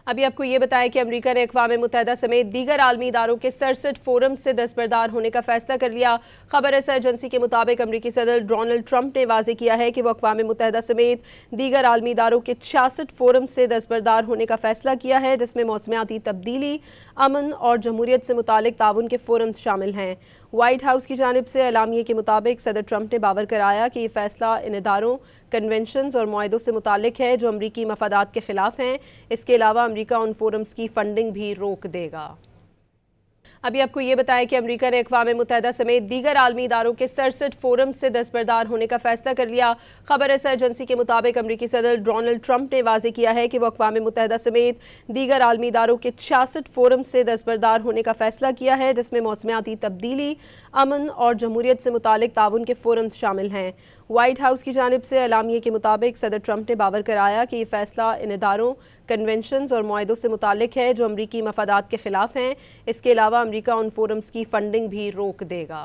अभी आपको ये बताएं कि अमेरिका ने अक़वाम मुत्तहिदा समेत दीगर आलमी इदारों के 67 फोरम से दस्तबरदार होने का फैसला कर लिया। खबर रसा एजेंसी के मुताबिक अमेरिकी सदर डोनाल्ड ट्रंप ने वाज़ेह किया है कि वो अक़वाम मुत्तहिदा समेत दीगर आलमी इदारों के 66 फोरम से दस्तबरदार होने का फैसला किया है, जिसमें मौसमियाती तब्दीली, अमन और जमहूरियत से मुतालिक ताउन के फोरम शामिल हैं। व्हाइट हाउस की जानिब से एलामिये के मुताबिक सदर ट्रंप ने बावर कराया कि ये फैसला इन इदारों, कन्वेंशन और मुआहदों से मुतालिक है जो अमरीकी मफादात के खिलाफ हैं। इसके अलावा अमरीका उन फोरम्स की फंडिंग भी रोक देगा। अभी आपको ये बताएं कि अमेरिका ने अक़वाम मुत्तहिदा समेत दीगर आलमी इदारों के 67 फोरम से दस्तबरदार होने का फैसला कर लिया। खबर रसा एजेंसी के मुताबिक अमेरिकी सदर डोनाल्ड ट्रंप ने वाज़ेह किया है कि वो अक़वाम मुत्तहिदा समेत दीगर आलमी इदारों के 66 फोरम से दस्तबरदार होने का फैसला किया है, जिसमें मौसमियाती तब्दीली, अमन और जमहूरियत से मुतालिक ताउन के फोरम शामिल हैं। व्हाइट हाउस की जानिब से एलामिये के मुताबिक सदर ट्रंप ने बावर कराया कि ये फैसला इन इदारों, कन्वेंशन और मुआहदों से मुतालिक है जो अमरीकी मफादात के खिलाफ हैं। इसके अलावा अमरीका उन फोरम्स की फंडिंग भी रोक देगा।